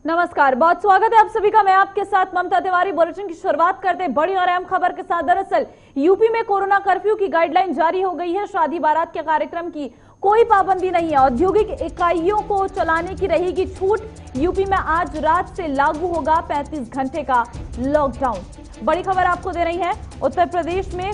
नमस्कार, बहुत स्वागत है आप सभी का। मैं आपके साथ ममता तिवारी। बुलेटिन की शुरुआत करते हैं बड़ी और अहम खबर के साथ। दरअसल यूपी में कोरोना कर्फ्यू की गाइडलाइन जारी हो गई है। शादी बारात के कार्यक्रम की कोई पाबंदी नहीं है। औद्योगिक इकाइयों को चलाने की रहेगी छूट। यूपी में आज रात से लागू होगा 35 घंटे का लॉकडाउन। बड़ी खबर आपको दे रही है, उत्तर प्रदेश में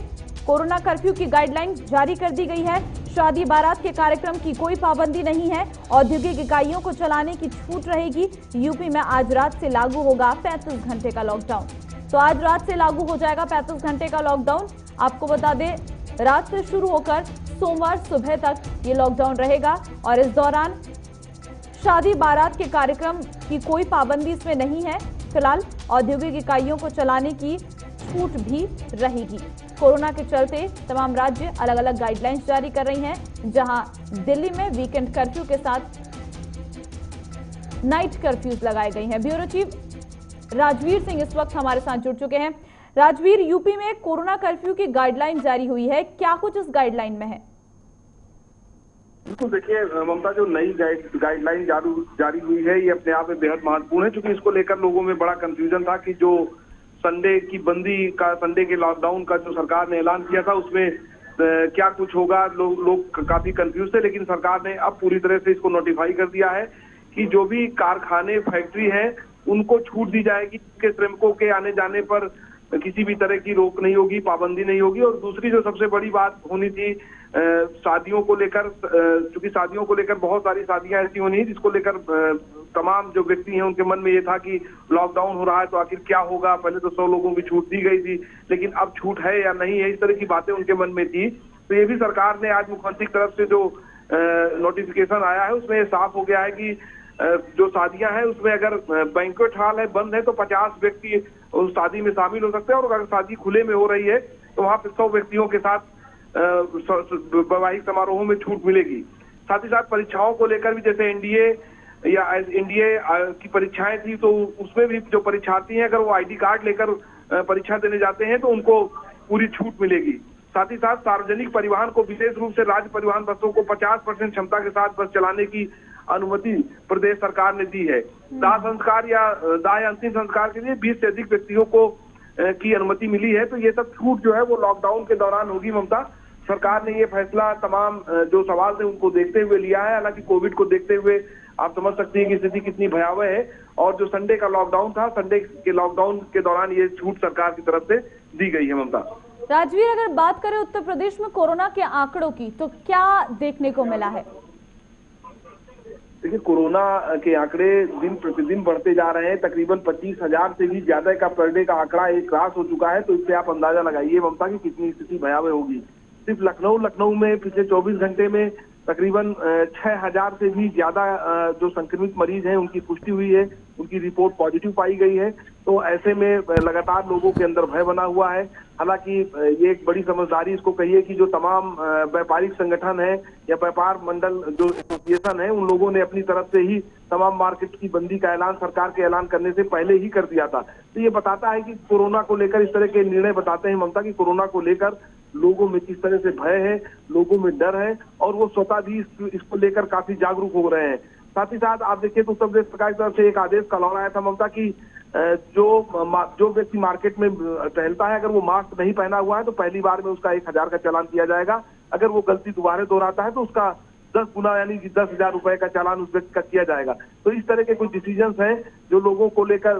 कोरोना कर्फ्यू की गाइडलाइन जारी कर दी गई है। शादी बारात के कार्यक्रम की कोई पाबंदी नहीं है। औद्योगिक इकाइयों को चलाने की छूट रहेगी। यूपी में आज रात से लागू होगा 35 घंटे का लॉकडाउन। तो आज रात से लागू हो जाएगा 35 घंटे का लॉकडाउन। आपको बता दें, रात से शुरू होकर सोमवार सुबह तक ये लॉकडाउन रहेगा और इस दौरान शादी बारात के कार्यक्रम की कोई पाबंदी इसमें नहीं है। फिलहाल औद्योगिक इकाइयों को चलाने की छूट भी रहेगी। कोरोना के चलते तमाम राज्य अलग अलग गाइडलाइंस जारी कर रही हैं, जहां दिल्ली में वीकेंड कर्फ्यू के साथ नाइट कर्फ्यूज लगाए गए हैं। ब्यूरो चीफ राजवीर सिंह इस वक्त हमारे साथ जुड़ चुके हैं। राजवीर, यूपी में कोरोना कर्फ्यू की गाइडलाइन जारी हुई है, क्या कुछ इस गाइडलाइन में है? बिल्कुल, देखिए ममता, जो नई गाइडलाइन जारी हुई है ये अपने आप में बेहद महत्वपूर्ण है, क्योंकि इसको लेकर लोगों में बड़ा कंफ्यूजन था कि जो संडे की बंदी का, संडे के लॉकडाउन का जो सरकार ने ऐलान किया था उसमें क्या कुछ होगा। लोग काफी कंफ्यूज थे, लेकिन सरकार ने अब पूरी तरह से इसको नोटिफाई कर दिया है कि जो भी कारखाने, फैक्ट्री है, उनको छूट दी जाएगी कि श्रमिकों के आने जाने पर किसी भी तरह की रोक नहीं होगी, पाबंदी नहीं होगी। और दूसरी जो सबसे बड़ी बात होनी थी शादियों को लेकर, क्योंकि शादियों को लेकर बहुत सारी शादियां ऐसी होनी है जिसको लेकर तमाम जो व्यक्ति हैं उनके मन में ये था कि लॉकडाउन हो रहा है तो आखिर क्या होगा। पहले तो 100 लोगों की छूट दी गई थी, लेकिन अब छूट है या नहीं है, इस तरह की बातें उनके मन में थी। तो ये भी सरकार ने आज मुख्यमंत्री की तरफ से जो नोटिफिकेशन आया है उसमें साफ हो गया है कि जो शादियां हैं उसमें अगर बैंक्वेट हॉल है बंद है तो 50 व्यक्ति उस शादी में शामिल हो सकते हैं, और अगर शादी खुले में हो रही है तो वहां पर 100 व्यक्तियों के साथ वैवाहिक समारोहों में छूट मिलेगी। साथ ही साथ परीक्षाओं को लेकर भी, जैसे एनडीए या एनडीए की परीक्षाएं थी तो उसमें भी जो परीक्षार्थी हैं अगर वो आईडी कार्ड लेकर परीक्षा देने जाते हैं तो उनको पूरी छूट मिलेगी। साथ ही साथ सार्वजनिक परिवहन को, विशेष रूप से राज्य परिवहन बसों को 50% क्षमता के साथ बस चलाने की अनुमति प्रदेश सरकार ने दी है। दाह संस्कार या अंतिम संस्कार के लिए 20 से अधिक व्यक्तियों को की अनुमति मिली है। तो ये सब छूट जो है वो लॉकडाउन के दौरान होगी। ममता, सरकार ने ये फैसला तमाम जो सवाल थे उनको देखते हुए लिया है। हालांकि कोविड को देखते हुए आप समझ सकते हैं कि स्थिति कितनी भयावह है, और जो संडे का लॉकडाउन था, संडे के लॉकडाउन के दौरान ये छूट सरकार की तरफ से दी गई है। ममता, राजवीर, अगर बात करें उत्तर प्रदेश में कोरोना के आंकड़ों की, तो क्या देखने को मिला है? देखिए, कोरोना के आंकड़े दिन प्रतिदिन बढ़ते जा रहे हैं। तकरीबन 25,000 से भी ज्यादा का पर डे का आंकड़ा एक क्रॉस हो चुका है। तो इससे आप अंदाजा लगाइए ममता की कितनी स्थिति भयावह होगी। सिर्फ लखनऊ में पिछले 24 घंटे में तकरीबन 6,000 से भी ज्यादा जो संक्रमित मरीज हैं उनकी पुष्टि हुई है, उनकी रिपोर्ट पॉजिटिव पाई गई है। तो ऐसे में लगातार लोगों के अंदर भय बना हुआ है। हालांकि ये एक बड़ी समझदारी इसको कहिए कि जो तमाम व्यापारिक संगठन है या व्यापार मंडल जो एसोसिएशन है, उन लोगों ने अपनी तरफ से ही तमाम मार्केट की बंदी का ऐलान सरकार के ऐलान करने से पहले ही कर दिया था। तो ये बताता है कि कोरोना को लेकर, इस तरह के निर्णय बताते हैं ममता कि कोरोना को लेकर लोगों में किस तरह से भय है, लोगों में डर है, और वो स्वतः भी इसको लेकर काफी जागरूक हो रहे हैं। साथ ही साथ आप देखिए तो उत्तर प्रदेश सरकार की तरफ से एक आदेश कल आया था ममता की जो व्यक्ति मार्केट में टहलता है, अगर वो मास्क नहीं पहना हुआ है तो पहली बार में उसका 1,000 का चालान किया जाएगा। अगर वो गलती दोबारा दोहराता है तो उसका 10 गुना यानी कि 10,000 रुपए का चालान उस व्यक्ति का किया जाएगा। तो इस तरह के कुछ डिसीजंस हैं जो लोगों को लेकर,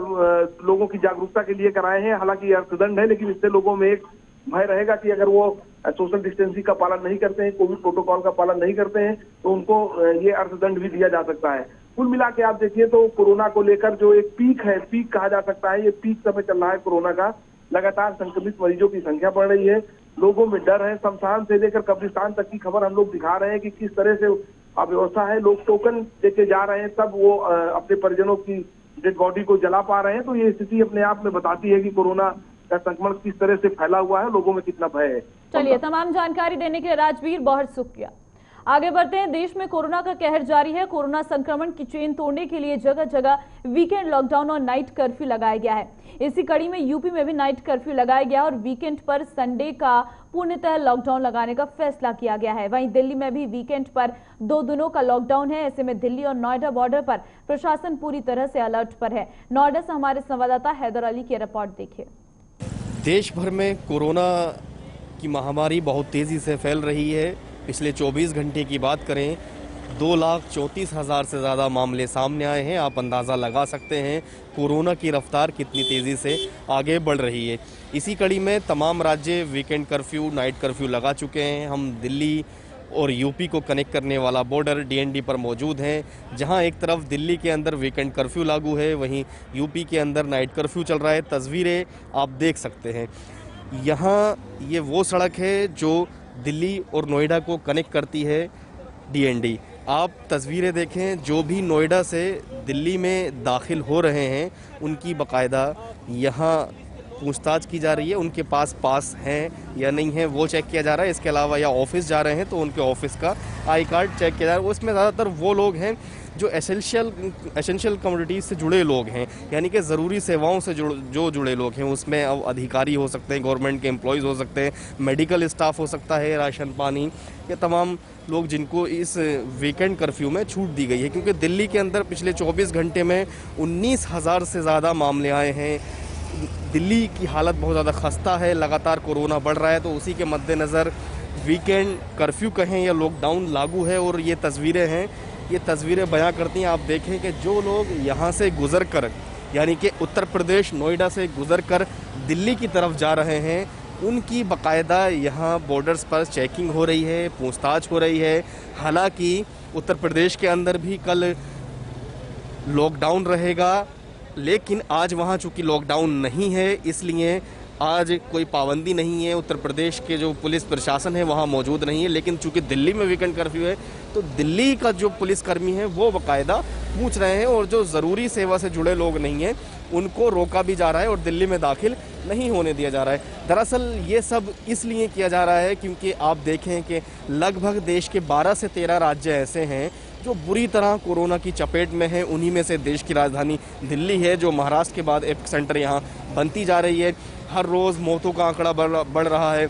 लोगों की जागरूकता के लिए कराए हैं। हालांकि ये अर्थदंड है, लेकिन इससे लोगों में एक भय रहेगा कि अगर वो सोशल डिस्टेंसिंग का पालन नहीं करते हैं, कोविड प्रोटोकॉल का पालन नहीं करते हैं, तो उनको ये अर्थदंड भी दिया जा सकता है। कुल मिला के आप देखिए तो कोरोना को लेकर जो एक पीक है, पीक कहा जा सकता है, ये पीक समय चल रहा है कोरोना का। लगातार संक्रमित मरीजों की संख्या बढ़ रही है, लोगों में डर है। शमशान से लेकर कब्रिस्तान तक की खबर हम लोग दिखा रहे हैं कि किस तरह से अव्यवस्था है। लोग टोकन लेके जा रहे हैं, तब वो अपने परिजनों की डेड बॉडी को जला पा रहे हैं। तो ये स्थिति अपने आप में बताती है कि कोरोना का संक्रमण किस तरह से फैला हुआ है, लोगों में कितना भय है। चलिए, तमाम जानकारी देने के लिए राजवीर बहुत शुक्रिया। आगे बढ़ते हैं। देश में कोरोना का कहर जारी है। कोरोना संक्रमण की चेन तोड़ने के लिए जगह जगह वीकेंड लॉकडाउन और नाइट कर्फ्यू लगाया गया है। इसी कड़ी में यूपी में भी नाइट कर्फ्यू लगाया गया और वीकेंड पर संडे का पूर्णतः लॉकडाउन लगाने का फैसला किया गया है। वहीं दिल्ली में भी वीकेंड पर 2 दिनों का लॉकडाउन है। ऐसे में दिल्ली और नोएडा बॉर्डर पर प्रशासन पूरी तरह से अलर्ट पर है। नोएडा से हमारे संवाददाता हैदर अली की रिपोर्ट देखिए। देश भर में कोरोना की महामारी बहुत तेजी से फैल रही है। पिछले 24 घंटे की बात करें 2,34,000 से ज़्यादा मामले सामने आए हैं। आप अंदाज़ा लगा सकते हैं कोरोना की रफ्तार कितनी तेज़ी से आगे बढ़ रही है। इसी कड़ी में तमाम राज्य वीकेंड कर्फ्यू, नाइट कर्फ्यू लगा चुके हैं। हम दिल्ली और यूपी को कनेक्ट करने वाला बॉर्डर डीएनडी पर मौजूद हैं, जहां एक तरफ दिल्ली के अंदर वीकेंड कर्फ्यू लागू है, वहीं यूपी के अंदर नाइट कर्फ्यू चल रहा है। तस्वीरें आप देख सकते हैं। यहाँ ये वो सड़क है जो दिल्ली और नोएडा को कनेक्ट करती है, डीएनडी। आप तस्वीरें देखें, जो भी नोएडा से दिल्ली में दाखिल हो रहे हैं उनकी बाकायदा यहाँ पूछताछ की जा रही है। उनके पास हैं या नहीं है वो चेक किया जा रहा है। इसके अलावा या ऑफिस जा रहे हैं तो उनके ऑफिस का आई कार्ड चेक किया जा रहा है। उसमें ज़्यादातर वो लोग हैं जो एसेंशियल कम्युनिटीज़ से जुड़े लोग हैं, यानी कि ज़रूरी सेवाओं से जुड़े लोग हैं। उसमें अब अधिकारी हो सकते हैं, गवर्नमेंट के एम्प्लॉयज़ हो सकते हैं, मेडिकल स्टाफ हो सकता है, राशन पानी, ये तमाम लोग जिनको इस वीकेंड कर्फ्यू में छूट दी गई है। क्योंकि दिल्ली के अंदर पिछले 24 घंटे में 19,000 से ज़्यादा मामले आए हैं। दिल्ली की हालत बहुत ज़्यादा खस्ता है, लगातार कोरोना बढ़ रहा है, तो उसी के मद्देनज़र वीकेंड कर्फ्यू कहें या लॉकडाउन लागू है। और ये तस्वीरें हैं, ये तस्वीरें बयां करती हैं। आप देखें कि जो लोग यहाँ से गुजर कर, यानी कि उत्तर प्रदेश नोएडा से गुजर कर दिल्ली की तरफ जा रहे हैं, उनकी बाकायदा यहाँ बॉर्डर्स पर चेकिंग हो रही है, पूछताछ हो रही है। हालांकि उत्तर प्रदेश के अंदर भी कल लॉकडाउन रहेगा, लेकिन आज वहाँ चूँकि लॉकडाउन नहीं है, इसलिए आज कोई पाबंदी नहीं है। उत्तर प्रदेश के जो पुलिस प्रशासन है वहाँ मौजूद नहीं है। लेकिन चूँकि दिल्ली में वीकेंड कर्फ्यू है तो दिल्ली का जो पुलिसकर्मी है वो बाकायदा पूछ रहे हैं, और जो ज़रूरी सेवा से जुड़े लोग नहीं हैं उनको रोका भी जा रहा है और दिल्ली में दाखिल नहीं होने दिया जा रहा है। दरअसल ये सब इसलिए किया जा रहा है क्योंकि आप देखें कि लगभग देश के 12 से 13 राज्य ऐसे हैं जो बुरी तरह कोरोना की चपेट में है। उन्हीं में से देश की राजधानी दिल्ली है, जो महाराष्ट्र के बाद एपिक सेंटर यहाँ बनती जा रही है। हर रोज़ मौतों का आंकड़ा बढ़ रहा है,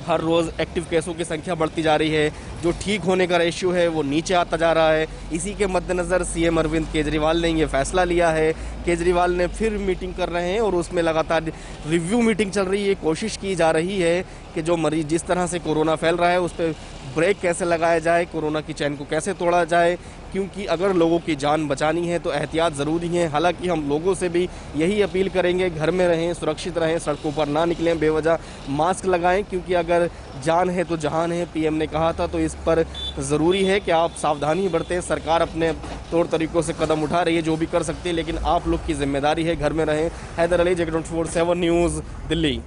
हर रोज़ एक्टिव केसों की संख्या बढ़ती जा रही है, जो ठीक होने का रेशियो है वो नीचे आता जा रहा है। इसी के मद्देनज़र सीएम अरविंद केजरीवाल ने ये फैसला लिया है। केजरीवाल ने फिर मीटिंग कर रहे हैं और उसमें लगातार रिव्यू मीटिंग चल रही है। कोशिश की जा रही है कि जो मरीज जिस तरह से कोरोना फैल रहा है उस पर ब्रेक कैसे लगाया जाए, कोरोना की चैन को कैसे तोड़ा जाए, क्योंकि अगर लोगों की जान बचानी है तो एहतियात ज़रूरी है। हालांकि हम लोगों से भी यही अपील करेंगे, घर में रहें, सुरक्षित रहें, सड़कों पर ना निकलें, बेवजह मास्क लगाएं, क्योंकि अगर जान है तो जहान है, पीएम ने कहा था। तो इस पर ज़रूरी है कि आप सावधानी बरतें। सरकार अपने तौर तरीक़ों से कदम उठा रही है जो भी कर सकती है, लेकिन आप लोग की जिम्मेदारी है घर में रहें। Haider Ali, J24/7 news, Delhi.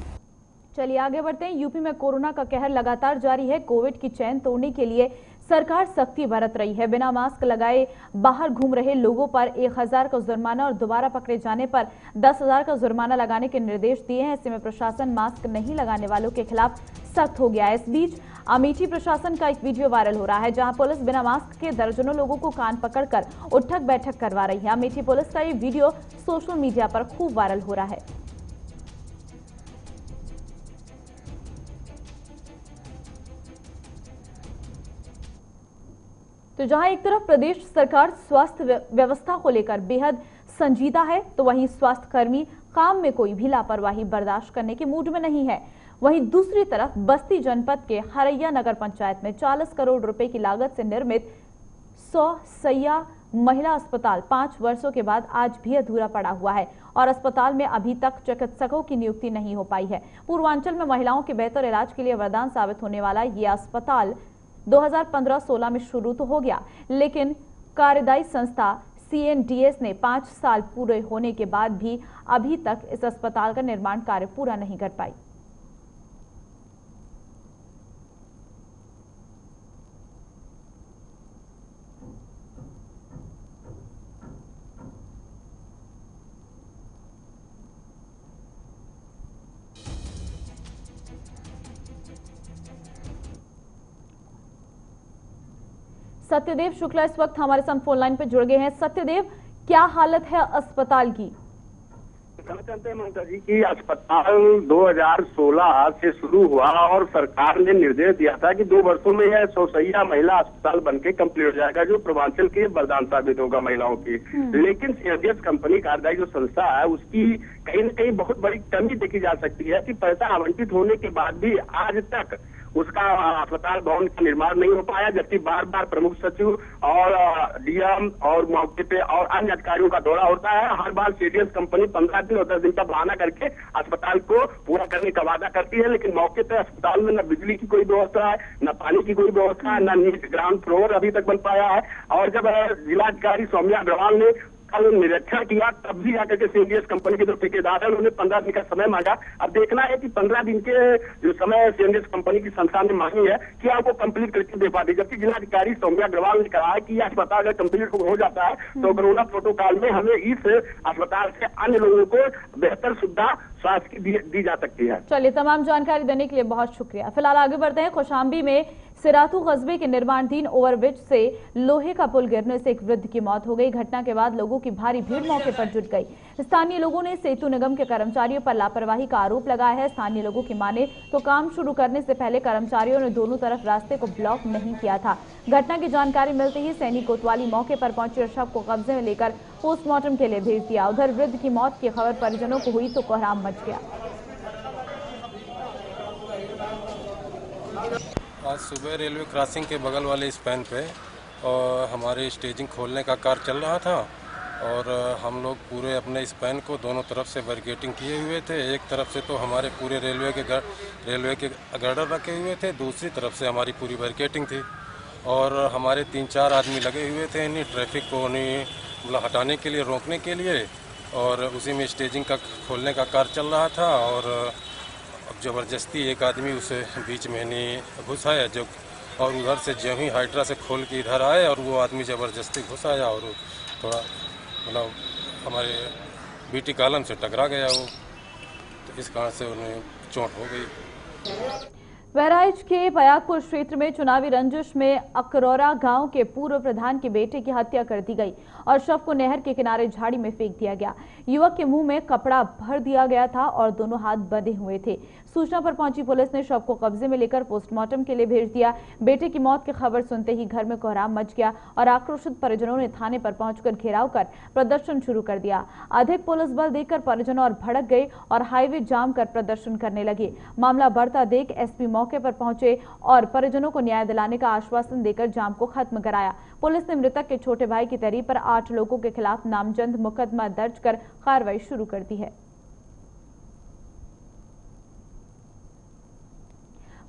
चलिए आगे बढ़ते हैं। यूपी में कोरोना का कहर लगातार जारी है। कोविड की चैन तोड़ने के लिए सरकार सख्ती बरत रही है। बिना मास्क लगाए बाहर घूम रहे लोगों पर 1,000 का जुर्माना और दोबारा पकड़े जाने पर 10,000 का जुर्माना लगाने के निर्देश दिए हैं। ऐसे में प्रशासन मास्क नहीं लगाने वालों के खिलाफ सख्त हो गया है। इस बीच अमेठी प्रशासन का एक वीडियो वायरल हो रहा है, जहां पुलिस बिना मास्क के दर्जनों लोगों को कान पकड़कर उठक बैठक करवा रही है। अमेठी पुलिस का ये वीडियो सोशल मीडिया पर खूब वायरल हो रहा है। तो जहां एक तरफ प्रदेश सरकार स्वास्थ्य व्यवस्था को लेकर बेहद संजीदा है, तो वहीं स्वास्थ्य कर्मी काम में कोई भी लापरवाही बर्दाश्त करने के मूड में नहीं है। वहीं दूसरी तरफ बस्ती जनपद के हरैया नगर पंचायत में 40 करोड़ रुपए की लागत से निर्मित 100 सैया महिला अस्पताल 5 वर्षों के बाद आज भी अधूरा पड़ा हुआ है और अस्पताल में अभी तक चिकित्सकों की नियुक्ति नहीं हो पाई है। पूर्वांचल में महिलाओं के बेहतर इलाज के लिए वरदान साबित होने वाला यह अस्पताल 2015-16 में शुरू तो हो गया, लेकिन कार्यदायी संस्था CNDS ने 5 साल पूरे होने के बाद भी अभी तक इस अस्पताल का निर्माण कार्य पूरा नहीं कर पाई। सत्यदेव शुक्ला इस वक्त हमारे साथ फोन लाइन पर जुड़ गए हैं। सत्यदेव, क्या हालत है अस्पताल की? कहना चाहते हैं ममता जी की अस्पताल 2016 से शुरू हुआ और सरकार ने निर्देश दिया था कि 2 वर्षों में यह 100 शैय्या महिला अस्पताल बनके कंप्लीट हो जाएगा, जो पूर्वांचल के वरदान साबित होगा महिलाओं की। लेकिन सीएमडीएस कंपनी कार्यदायी जो संस्था है उसकी कहीं न कहीं बहुत बड़ी कमी देखी जा सकती है कि पैसा आवंटित होने के बाद भी आज तक उसका अस्पताल भवन का निर्माण नहीं हो पाया, जबकि बार बार प्रमुख सचिव और डीएम और मौके पे और अन्य अधिकारियों का दौरा होता है। हर बार सीडीएस कंपनी 15 दिन और 10 दिन का बहाना करके अस्पताल को पूरा करने का वादा करती है, लेकिन मौके पे अस्पताल में न बिजली की कोई व्यवस्था है, न पानी की कोई व्यवस्था है, न नीचे ग्राउंड फ्लोर अभी तक बन पाया है। और जब जिलाधिकारी सौम्या अग्रवाल ने कल निरीक्षण किया तब भी आकर के सीएमडीएस कंपनी के जो ठेकेदार है उन्होंने 15 दिन का समय मांगा। अब देखना है कि 15 दिन के जो समय सीएमडीएस कंपनी की संस्था ने मांगी है कि आपको कंप्लीट करके दे पाती, जबकि जिलाधिकारी सौम्या अग्रवाल ने कहा है कि यह अस्पताल अगर कंप्लीट हो जाता है तो कोरोना प्रोटोकॉल में हमें इस अस्पताल से अन्य लोगों को बेहतर सुविधा स्वास्थ्य की दी जा सकती है। चलिए, तमाम जानकारी देने के लिए बहुत शुक्रिया। फिलहाल आगे बढ़ते हैं। कौशाम्बी में सिराथू कस्बे के निर्माणाधीन ओवरब्रिज से लोहे का पुल गिरने से एक वृद्ध की मौत हो गई। घटना के बाद लोगों की भारी भीड़ मौके पर जुट गई। स्थानीय लोगों ने सेतु निगम के कर्मचारियों पर लापरवाही का आरोप लगाया है। स्थानीय लोगों की माने तो काम शुरू करने से पहले कर्मचारियों ने दोनों तरफ रास्ते को ब्लॉक नहीं किया था। घटना की जानकारी मिलते ही सैनी कोतवाली मौके पर पहुंचे और शव को कब्जे में लेकर पोस्टमार्टम के लिए भेज दिया। उधर वृद्ध की मौत की खबर परिजनों को हुई तो कोहराम मच गया। आज सुबह रेलवे क्रॉसिंग के बगल वाले स्पैन पे और हमारे स्टेजिंग खोलने का कार्य चल रहा था और हम लोग पूरे अपने स्पैन को दोनों तरफ से बैरिकेडिंग किए हुए थे। एक तरफ से तो हमारे पूरे रेलवे के गर्डर रखे हुए थे, दूसरी तरफ से हमारी पूरी बैरिकेडिंग थी और हमारे 3-4 आदमी लगे हुए थे इन्हीं ट्रैफिक को मतलब हटाने के लिए, रोकने के लिए, और उसी में स्टेजिंग का खोलने का कार्य चल रहा था और अब ज़बरदस्ती एक आदमी उसे बीच में नहीं घुस आया जो, और उधर से जो ही हाइड्रा से खोल के इधर आए और वो आदमी ज़बरदस्ती घुस आया और थोड़ा मतलब हमारे बीटी कॉलम से टकरा गया वो, तो इस कारण से उन्हें चोट हो गई। बहराइच के पयागपुर क्षेत्र में चुनावी रंजिश में अकरौरा गांव के पूर्व प्रधान के बेटे की हत्या कर दी गई और शव को नहर के किनारे झाड़ी में फेंक दिया गया। युवक के मुंह में कपड़ा भर दिया गया था और दोनों हाथ बंधे हुए थे। सूचना पर पहुंची पुलिस ने शव को कब्जे में लेकर पोस्टमार्टम के लिए भेज दिया। बेटे की मौत की खबर सुनते ही घर में कोहराम मच गया और आक्रोशित परिजनों ने थाने पर पहुंचकर घेराव कर प्रदर्शन शुरू कर दिया। अधिक पुलिस बल देखकर परिजनों और भड़क गए और हाईवे जाम कर प्रदर्शन करने लगे। मामला बढ़ता देख एसपी मौके पर पहुंचे और परिजनों को न्याय दिलाने का आश्वासन देकर जाम को खत्म कराया। पुलिस ने मृतक के छोटे भाई की तहरीर पर 8 लोगों के खिलाफ नामजद मुकदमा दर्ज कर कार्रवाई शुरू कर दी है।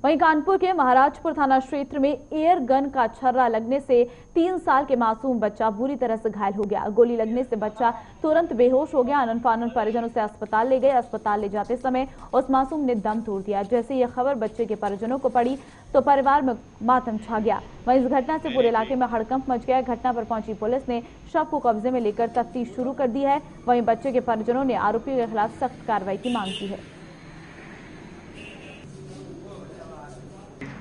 वहीं कानपुर के महाराजपुर थाना क्षेत्र में एयर गन का छर्रा लगने से 3 साल के मासूम बच्चा बुरी तरह से घायल हो गया। गोली लगने से बच्चा तुरंत बेहोश हो गया। अनन-फानन परिजनों से अस्पताल ले गए। अस्पताल ले जाते समय उस मासूम ने दम तोड़ दिया। जैसे यह खबर बच्चे के परिजनों को पड़ी तो परिवार में मातम छा गया। वहीं इस घटना से पूरे इलाके में हड़कंप मच गया। घटना पर पहुंची पुलिस ने शव को कब्जे में लेकर तफ्तीश शुरू कर दी है। वहीं बच्चे के परिजनों ने आरोपियों के खिलाफ सख्त कार्रवाई की मांग की है।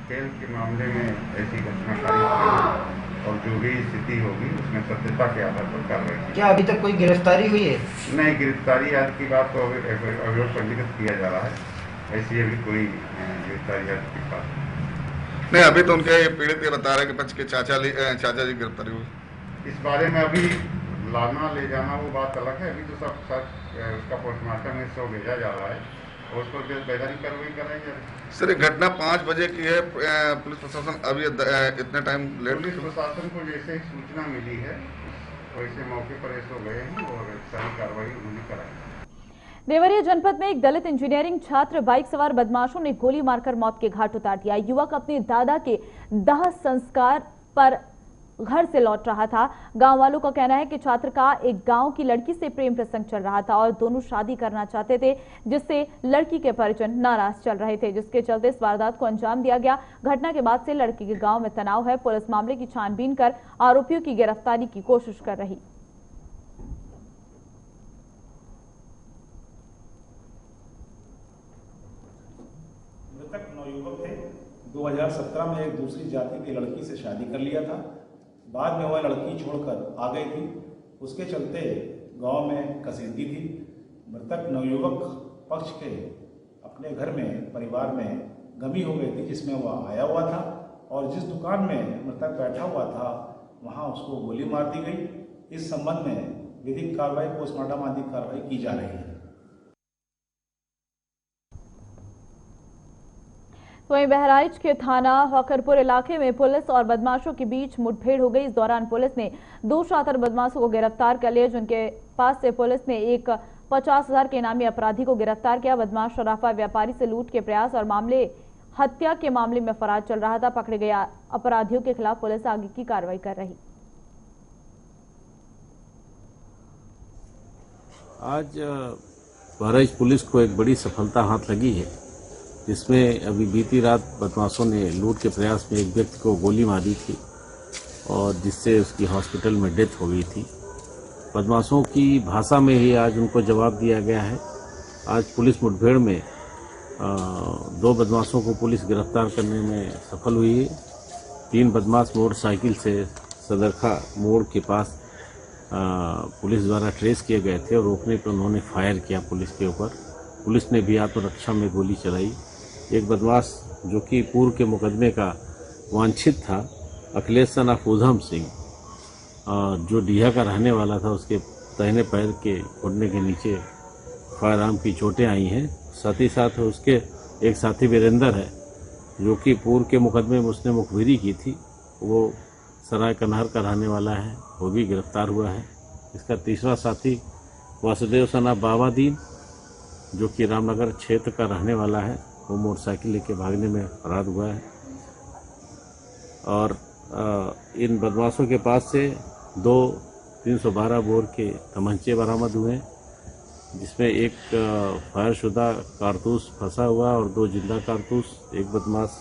खेल के मामले में ऐसी घटना खारिज और जो भी स्थिति होगी उसमें सत्यता के आधार पर कार्रवाई की। क्या अभी तक कोई गिरफ्तारी हुई है? नहीं, गिरफ्तारी आज की बात तो अभियोग पंजीकृत किया जा रहा है, ऐसी अभी कोई गिरफ्तारी आज की बात नहीं। अभी तो उनके पीड़ित ये बता रहे हैं कि बच्चे के चाचा जी गिरफ्तारी हुई। इस बारे में अभी लाना ले जाना वो बात अलग है। अभी तो सब उसका पोस्टमार्टम में शव भेजा जा रहा है और उस पर वैधानिक कार्रवाई कराई। सर, ये घटना 5 बजे की है। पुलिस प्रशासन अभी इतने टाइम लेट? पुलिस प्रशासन को जैसे ही सूचना मिली है वैसे मौके पर ऐसे गए हैं और सारी कार्रवाई उन्होंने कराई। देवरिया जनपद में एक दलित इंजीनियरिंग छात्र बाइक सवार बदमाशों ने गोली मारकर मौत के घाट उतार दिया। युवक अपने दादा के दाह संस्कार पर घर से लौट रहा था। गांव वालों का कहना है कि छात्र का एक गांव की लड़की से प्रेम प्रसंग चल रहा था और दोनों शादी करना चाहते थे, जिससे लड़की के परिजन नाराज चल रहे थे, जिसके चलते इस वारदात को अंजाम दिया गया। घटना के बाद से लड़की के गांव में तनाव है। पुलिस मामले की छानबीन कर आरोपियों की गिरफ्तारी की कोशिश कर रही। मृतक नवयुवक थे। 2017 में एक दूसरी जाति की लड़की से शादी कर लिया था बाद में वह लड़की छोड़कर आ गई थी। उसके चलते गांव में कसीदगी थी। मृतक नवयुवक पक्ष के अपने घर में परिवार में गमी हो गई थी, जिसमें वह आया हुआ था और जिस दुकान में मृतक बैठा हुआ था वहां उसको गोली मार दी गई। इस संबंध में विधिक कार्रवाई, पोस्टमार्टम आदि कार्रवाई की जा रही है। वहीं बहराइच के थाना हकरपुर इलाके में पुलिस और बदमाशों के बीच मुठभेड़ हो गई। इस दौरान पुलिस ने 2 शातिर बदमाशों को गिरफ्तार कर लिया, जिनके पास से पुलिस ने एक 50,000 के इनामी अपराधी को गिरफ्तार किया। बदमाश शराफा व्यापारी से लूट के प्रयास और हत्या के मामले में फरार चल रहा था। पकड़े गए अपराधियों के खिलाफ पुलिस आगे की कार्रवाई कर रही। आज बहराइच पुलिस को एक बड़ी सफलता हाथ लगी है, जिसमें अभी बीती रात बदमाशों ने लूट के प्रयास में एक व्यक्ति को गोली मारी थी और जिससे उसकी हॉस्पिटल में डेथ हो गई थी। बदमाशों की भाषा में ही आज उनको जवाब दिया गया है। आज पुलिस मुठभेड़ में 2 बदमाशों को पुलिस गिरफ्तार करने में सफल हुई है। 3 बदमाश मोटरसाइकिल से सदरखा मोड़ के पास पुलिस द्वारा ट्रेस किए गए थे और रोकने पर उन्होंने फायर किया पुलिस के ऊपर। पुलिस ने भी आत्मरक्षा में गोली चलाई। एक बदमाश जो कि पूर्व के मुकदमे का वांछित था, अखिलेश सन ऑफ उधम सिंह, जो डीहा का रहने वाला था, उसके दाहिने पैर के घुटने के नीचे फायर आर्म की चोटें आई हैं। साथ ही साथ उसके एक साथी वीरेंद्र है, जो कि पूर्व के मुकदमे में उसने मुखबिरी की थी, वो सराय कन्हार का रहने वाला है, वो भी गिरफ्तार हुआ है। इसका तीसरा साथी वासुदेव सन ऑफ बाबादीन, जो कि रामनगर क्षेत्र का रहने वाला है, वो मोटरसाइकिल लेके भागने में फरार हुआ है। और इन बदमाशों के पास से 2 312 बोर के तमंचे बरामद हुए, जिसमें एक फायरशुदा कारतूस फंसा हुआ और 2 जिंदा कारतूस एक बदमाश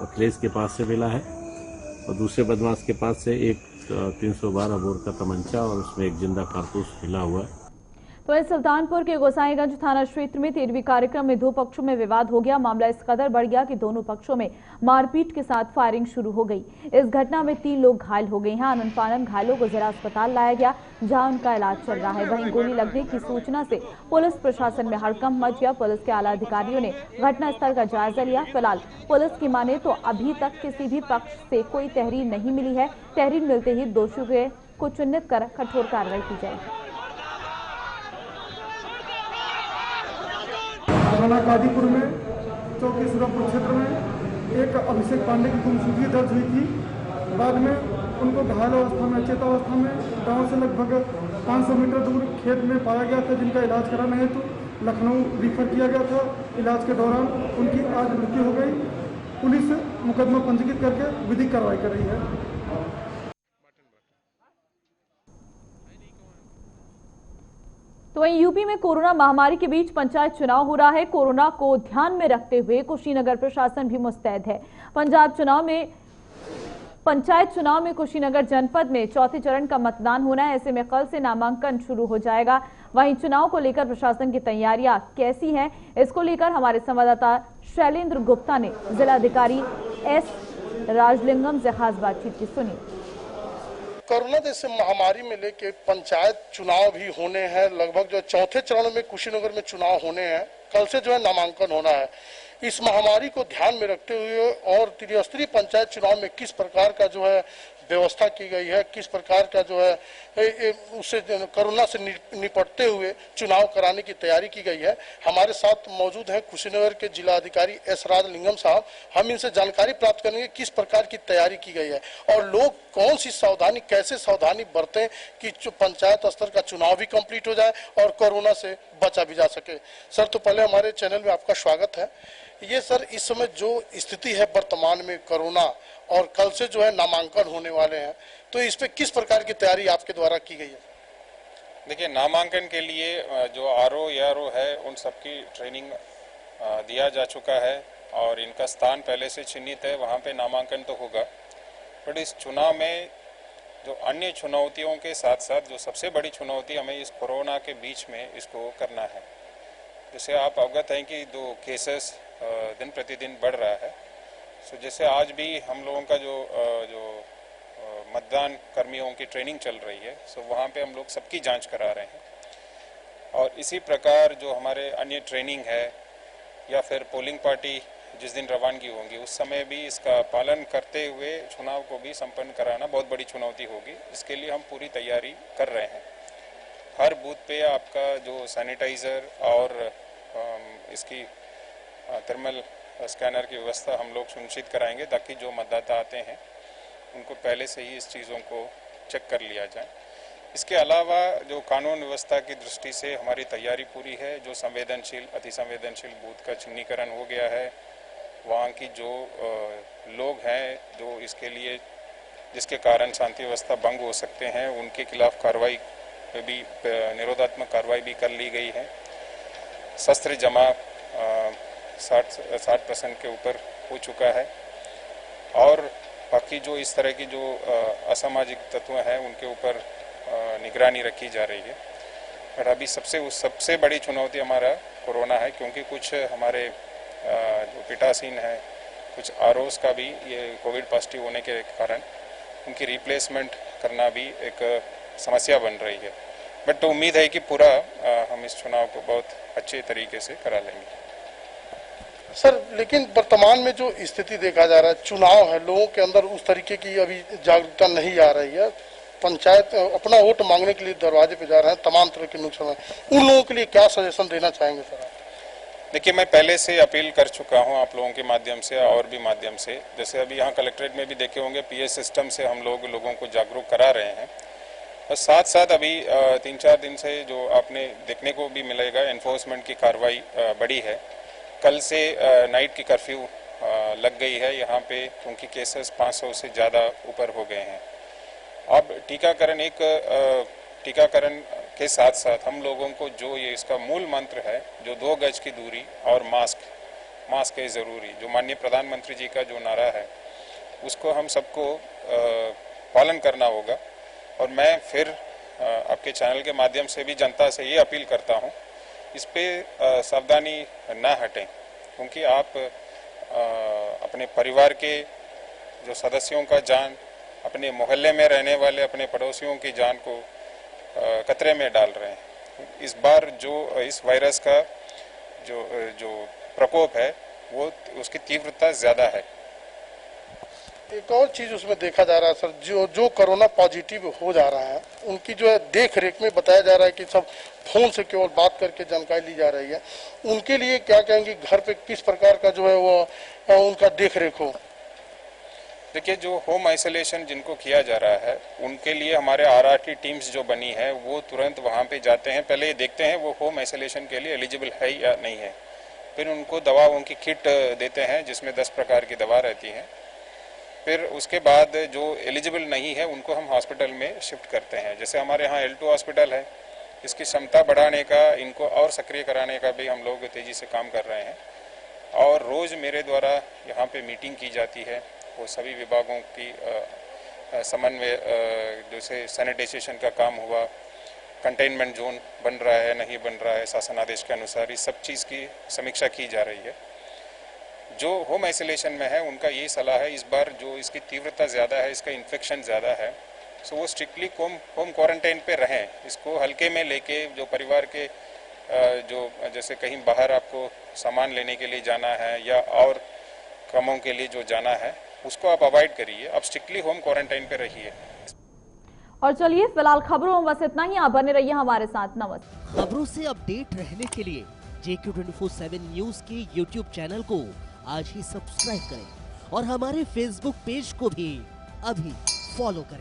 अखिलेश के पास से मिला है और दूसरे बदमाश के पास से एक 312 बोर का तमंचा और उसमें एक जिंदा कारतूस मिला हुआ है। तो इस सुल्तानपुर के गोसाईगंज थाना क्षेत्र में 13वीं कार्यक्रम में 2 पक्षों में विवाद हो गया। मामला इस कदर बढ़ गया कि दोनों पक्षों में मारपीट के साथ फायरिंग शुरू हो गई। इस घटना में 3 लोग घायल हो गए हैं। आनन-फानन घायलों को जिला अस्पताल लाया गया, जहां उनका इलाज चल रहा है। वहीं गोली लगने की सूचना से पुलिस प्रशासन में हड़कंप मच गया। पुलिस के आला अधिकारियों ने घटनास्थल का जायजा लिया। फिलहाल पुलिस की माने तो अभी तक किसी भी पक्ष से कोई तहरीर नहीं मिली है। तहरीर मिलते ही दोषियों को चिन्हित कर कठोर कार्रवाई की जाएगी। थाना कादीपुर में चौकी सुरपुर क्षेत्र में एक अभिषेक पांडे की गुमशुदगी दर्ज हुई थी। बाद में उनको घायल अवस्था में, अचेतावस्था में गांव से लगभग 500 मीटर दूर खेत में पाया गया था, जिनका इलाज कराने हेतु लखनऊ रिफर किया गया था। इलाज के दौरान उनकी आज मृत्यु हो गई। पुलिस मुकदमा पंजीकृत करके विधिक कार्रवाई कर रही है। तो वहीं यूपी में कोरोना महामारी के बीच पंचायत चुनाव हो रहा है। कोरोना को ध्यान में रखते हुए कुशीनगर प्रशासन भी मुस्तैद है। पंचायत चुनाव में कुशीनगर जनपद में 4थे चरण का मतदान होना है। ऐसे में कल से नामांकन शुरू हो जाएगा। वहीं चुनाव को लेकर प्रशासन की तैयारियां कैसी हैं, इसको लेकर हमारे संवाददाता शैलेंद्र गुप्ता ने जिलाधिकारी एस राजलिंगम से खास बातचीत की। सुनी। कोरोना जैसे महामारी में लेके पंचायत चुनाव भी होने हैं। लगभग जो 4थे चरण में कुशीनगर में चुनाव होने हैं। कल से जो है नामांकन होना है। इस महामारी को ध्यान में रखते हुए और त्रिस्तरीय पंचायत चुनाव में किस प्रकार का जो है व्यवस्था की गई है, किस प्रकार का जो है उससे कोरोना से निपटते हुए चुनाव कराने की तैयारी की गई है। हमारे साथ मौजूद हैं कुशीनगर के जिला अधिकारी एस राजलिंगम साहब। हम इनसे जानकारी प्राप्त करेंगे किस प्रकार की तैयारी की गई है और लोग कौन सी सावधानी, कैसे सावधानी बरतें कि पंचायत स्तर का चुनाव भी कंप्लीट हो जाए और कोरोना से बचा भी जा सके। सर, तो पहले हमारे चैनल में आपका स्वागत है। ये सर, इस समय जो स्थिति है वर्तमान में कोरोना और कल से जो है नामांकन होने वाले हैं, तो इस पे किस प्रकार की तैयारी आपके द्वारा की गई है? देखिए, नामांकन के लिए जो आरओ एआरओ है उन सबकी ट्रेनिंग दिया जा चुका है और इनका स्थान पहले से चिन्हित है, वहाँ पे नामांकन तो होगा। बट इस चुनाव में जो अन्य चुनौतियों के साथ साथ जो सबसे बड़ी चुनौती हमें इस कोरोना के बीच में इसको करना है। जैसे आप अवगत हैं कि 2 केसेस दिन प्रतिदिन बढ़ रहा है। सो जैसे आज भी हम लोगों का जो मतदान कर्मियों की ट्रेनिंग चल रही है, सो वहाँ पे हम लोग सबकी जांच करा रहे हैं। और इसी प्रकार जो हमारे अन्य ट्रेनिंग है या फिर पोलिंग पार्टी जिस दिन रवानगी होंगी उस समय भी इसका पालन करते हुए चुनाव को भी संपन्न कराना बहुत बड़ी चुनौती होगी। इसके लिए हम पूरी तैयारी कर रहे हैं। हर बूथ पे आपका जो सैनिटाइज़र और इसकी थर्मल स्कैनर की व्यवस्था हम लोग सुनिश्चित कराएंगे ताकि जो मतदाता आते हैं उनको पहले से ही इस चीज़ों को चेक कर लिया जाए। इसके अलावा जो कानून व्यवस्था की दृष्टि से हमारी तैयारी पूरी है। जो संवेदनशील अति संवेदनशील बूथ का चिन्हीकरण हो गया है, वहाँ की जो लोग हैं जो इसके लिए जिसके कारण शांति व्यवस्था भंग हो सकते हैं उनके खिलाफ कार्रवाई भी निरोधात्मक कार्रवाई भी कर ली गई है। शस्त्र जमा 60% के ऊपर हो चुका है और बाकी जो इस तरह की जो असामाजिक तत्व हैं उनके ऊपर निगरानी रखी जा रही है। और अभी सबसे बड़ी चुनौती हमारा कोरोना है, क्योंकि कुछ हमारे जो पीठासीन है, कुछ आरओस का भी ये कोविड पॉजिटिव होने के कारण उनकी रिप्लेसमेंट करना भी एक समस्या बन रही है। बट तो उम्मीद है कि पूरा हम इस चुनाव को बहुत अच्छे तरीके से करा लेंगे। सर, लेकिन वर्तमान में जो स्थिति देखा जा रहा है, चुनाव है, लोगों के अंदर उस तरीके की अभी जागरूकता नहीं आ रही है। पंचायत अपना वोट मांगने के लिए दरवाजे पे जा रहे हैं, तमाम तरह के नुकसान है। उन लोगों के लिए क्या सजेशन देना चाहेंगे सर? देखिए, मैं पहले से अपील कर चुका हूं आप लोगों के माध्यम से और भी माध्यम से। जैसे अभी यहाँ कलेक्ट्रेट में भी देखे होंगे, पीएस सिस्टम से हम लोगों को जागरूक करा रहे हैं। और साथ साथ अभी 3-4 दिन से जो आपने देखने को भी मिलेगा, एनफोर्समेंट की कार्रवाई बढ़ी है। कल से नाइट की कर्फ्यू लग गई है यहाँ पे, क्योंकि केसेस 500 से ज़्यादा ऊपर हो गए हैं। अब टीकाकरण के साथ साथ हम लोगों को जो ये इसका मूल मंत्र है, जो 2 गज की दूरी और मास्क है ज़रूरी, जो माननीय प्रधानमंत्री जी का जो नारा है उसको हम सबको पालन करना होगा। और मैं फिर आपके चैनल के माध्यम से भी जनता से ये अपील करता हूँ, इस पे सावधानी ना हटें, क्योंकि आप अपने परिवार के जो सदस्यों का जान, अपने मोहल्ले में रहने वाले अपने पड़ोसियों की जान को खतरे में डाल रहे हैं। इस बार जो इस वायरस का जो प्रकोप है वो उसकी तीव्रता ज़्यादा है। एक और चीज उसमें देखा जा रहा है सर, जो कोरोना पॉजिटिव हो जा रहा है उनकी जो है देख रेख में बताया जा रहा है कि सब फोन से केवल बात करके जानकारी ली जा रही है। उनके लिए क्या कहेंगे, घर पे किस प्रकार का जो है वो उनका देख रेख हो? देखिए, जो होम आइसोलेशन जिनको किया जा रहा है उनके लिए हमारे आरआरटी टीम्स जो बनी है वो तुरंत वहाँ पे जाते हैं। पहले ये देखते हैं वो होम आइसोलेशन के लिए एलिजिबल है या नहीं है, फिर उनको दवाओं की किट देते हैं जिसमें 10 प्रकार की दवा रहती है। फिर उसके बाद जो एलिजिबल नहीं है उनको हम हॉस्पिटल में शिफ्ट करते हैं। जैसे हमारे यहाँ L2 हॉस्पिटल है, इसकी क्षमता बढ़ाने का, इनको और सक्रिय कराने का भी हम लोग तेज़ी से काम कर रहे हैं। और रोज़ मेरे द्वारा यहाँ पे मीटिंग की जाती है, वो सभी विभागों की समन्वय, जैसे सैनिटाइजेशन का काम हुआ, कंटेनमेंट जोन बन रहा है नहीं बन रहा है शासन आदेश के अनुसार, इस सब चीज़ की समीक्षा की जा रही है। जो होम आइसोलेशन में है उनका यही सलाह है, इस बार जो इसकी तीव्रता ज़्यादा है, इसका इन्फेक्शन ज़्यादा है, सो वो स्ट्रिक्टली होम क्वारंटाइन पे रहें। इसको हल्के में लेके जो परिवार के जो जैसे कहीं बाहर आपको सामान लेने के लिए जाना है या और कामों के लिए जो जाना है उसको आप अवॉइड करिए। आप स्ट्रिक्टली होम क्वारंटाइन पे रहिए। और चलिए, फिलहाल खबरों में बस इतना ही। आप बने रहिए हमारे साथ। नमस्ते। खबरों से अपडेट रहने के लिए JQ24/7 न्यूज के YouTube चैनल को आज ही सब्सक्राइब करें और हमारे Facebook पेज को भी अभी फॉलो करें।